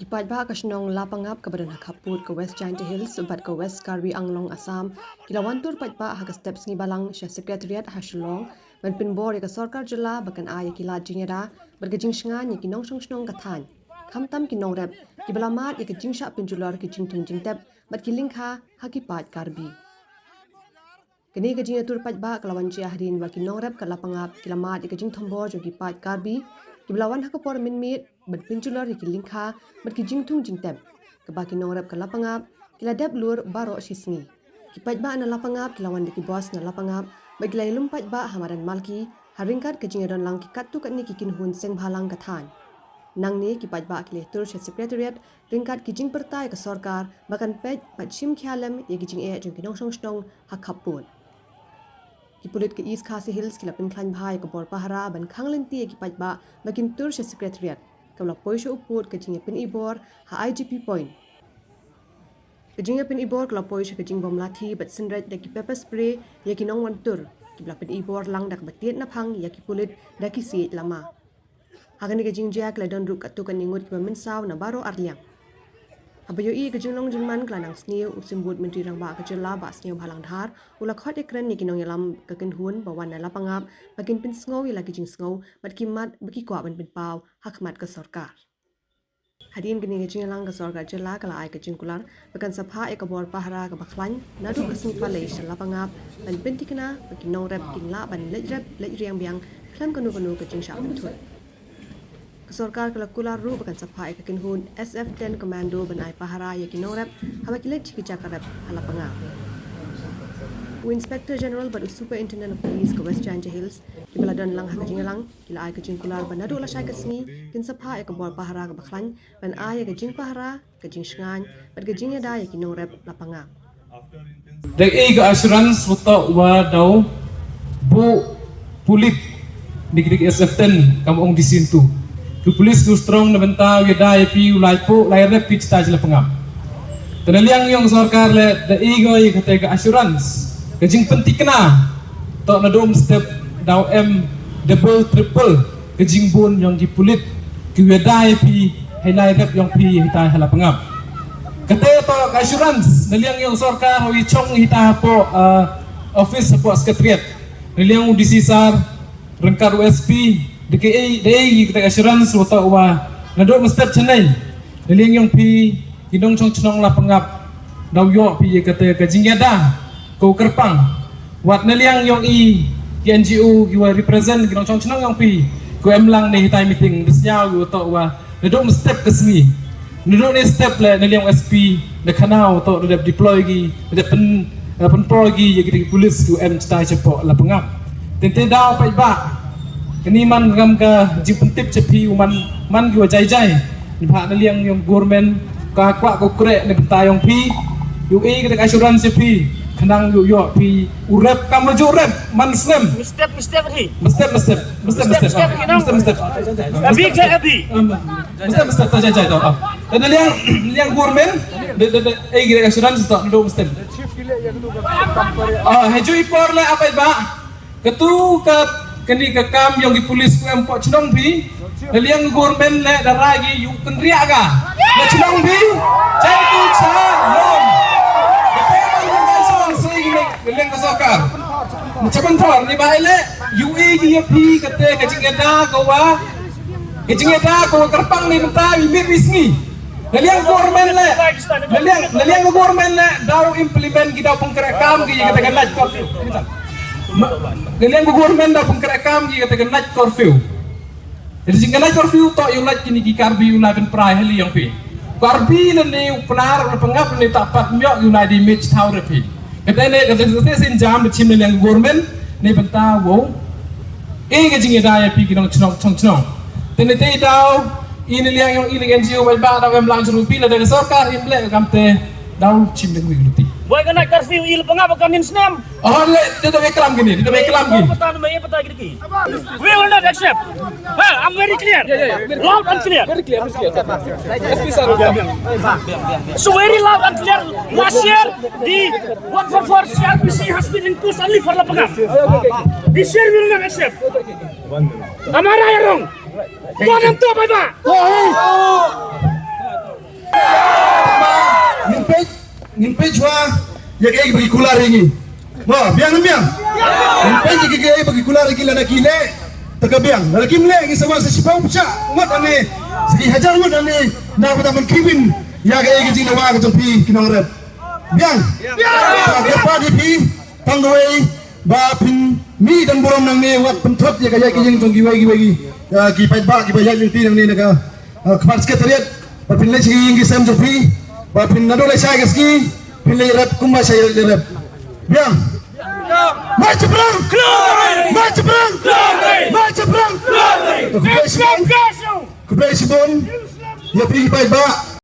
paidbah ka Shnong Lapangap ka badan khappud ka West Jaintia Hills ubat ka West Karbi Anglong Assam kilawantur paidbah ha ka steps ngi Balang Secretariat ha Shillong ban pynbor ka Sorkar Jylla bakan iaki jingiada berga jingshngain ki nongshongshnong ka thain khamtam ki nongrep ki balamat ki jingshah pynjulor ki jingthung jingtep bat ki lyngka ha ki paid karbi kini ka jingatur paidbah kalawan cia hadin wa ki nongrep ka lapangap kilamat ki jingthung jo ki paid karbi Kiblawan hakapor minmit bad pynjulor ki lyngka bad ki jingthung jingtep kabaki nongrep ka lapangap kiladep lur baro sngi ki paidbah na lapangap kilawan ki boss na lapangap baglay lum paidbah hamaran malki haringkat ka jingadon lang ki kattu katni ki kinhun seng bhalang ka than nangni ki paidbah ki letur secretariat ringkat ki jing pertai ka sorkar bakan pej pachim khialam ye ki jing e jing ki nongshongshnong ha khappud ki pulit ke East Jaintia Hills ki lapin klan bhai ka bor pahara ban khanglenti ki paidbah bakin tur secretariat kamla poisho uput ke jing pynbor ha IGP point ke jing pynbor kala poisho ke jing bom lathi bat sinret da ki pepper spray ye ki nong wan tur ki bla pynbor lang dak batiet na phang ya ki pulit da ki si lama hagani ke jing jak la don ruk atu kan ningut ki min saw na baro arliang Abayo ke jinglong jinman klanang sniu usimbut menteri rang ba ke jela ba sniu bhalang dhar ula khot ekran ni kinong yalam ka kinhun bawan na lapangap bakin pin sngo ila ki jing sngo bat ki mat baki kwa ban pin paw hakmat ka sorkar hadin gini ke jinglang ka sorkar jela kala ai ke jing kular bakan sapha ekabor pahara ka bakhlan nadu kasni palai sha lapangap ban pintikna baki nongrep kingla ban lejriang biang klam kanu ke jingshah benthut Sorkar kala Kular ru bakan sapha ka kinhun SF-10 commando banai pahara ya ki nongrep habakilet chiki chakarep halapanga Inspector General badu Superintendent of Police ka West Jaintia Hills ki baladon lang ha jingalang kila ai ka jing Kular banadu la shai ka sngi kin sapha ka bor pahara ka bakhlan ban ai ka jing pahara ka jingshngain bad ka jingiada ya ki nongrep lapanga Dek ga assurance wuta wa daw bu pulit digdig SF-10 kamong disintu ke polis ku strong na benta yada pi ulai po lai rep pi sta jela pengam tenaliang yang sorkar le da ego i kata assurance ke jing pentikna to na dom step daw double triple ke jing bon yang di pulit ke yada pi lai rep yang pi hita hala pengam kata to assurance naliang yang sorkar hoi chong hita po office po secretariat naliang di sisar rengkar USP DKI kita assurance wata wa nadok mestep chanai naliang yang pi nongshongshnong Lapangap daw yo pi kata ka jingiada ko kerpang wat naliang yang NGO ki wa represent ki nongshongshnong yang pi ko emlang ne hitai meeting desnya wata wa nadok mestep kesmi nadok ne step le naliang SP de kanau to de deploy gi de pen pro gi ki polis ku stai cepo Lapangap tente daw paidbah Kini man ngam ka jipentip cepi man gua jai ni phak na liang yang government ka kwa ko krek ni betayong pi yu kita assurance pi khanang yu yo pi urep kam maju rep man slem step hi mestep abi ta jai to dan liang government de kita assurance to do mestep heju ipor le apa ba ketu ka kini ke kam yang di polis ku empok Shnong bi liang government le daragi yu kendria ga le Shnong bi cai tu cha lom liang ke Sorkar macam thor ni bai le yu gi pi kate ke jingeda ko wa ke jingeda ko kerpang ni benta bibir bisngi liang government le liang government le daw implement kita pengkerekam gi kata kan laj Galian government dah pengkerekam ki kata night curfew. Jadi sing night curfew to yung laj kini ki karbi ulai ben prai heli yang pi. Karbi ni penar pengap ni tak pat myok ulai di image tau repi. Kata sin jam di chim ni yang government ni benta wo. Ke jingiada ya pi ki nong chong. Tene te daw ini liang yang NGO wal ba daw em lang rupi la dari Sorkar imle kamte daw chim deng wigluti. Boy kena curfew il pengap kanin snam. Oh le tidak reklam gini. Pertanyaan mai peta gini. We will not accept. I'm very clear. Loud and clear. Very clear. So very loud and clear. Last year the workforce for CRPC has been increased only for Lapangap. This year we will not accept. Am I right or wrong? Don't am to paidbah. ngimpej wa ya kay bagi kular ini. Wah, biang. Ngimpej kay bagi kular iki lana kile. Tagabiang, lagi mle ngi sama sa sipaw pcha. Ngot ane segi hajar ngot ane na pata man kibin ya kay jing na wa ka pi kinongrep. Biang. Ya pa di pi tangway ba pin mi dan borom nang ne wat pentot ya kaya kijing tong giwai ki paidbah ki bayar yung tinang ni naga kepala Secretariat ba pin le sigi ngi sam jopi ba pin nado le sai gaski pin le rap kumba sai le rap biang March perang! March perang! March perang! Kubay sibon! Ya pi paidbah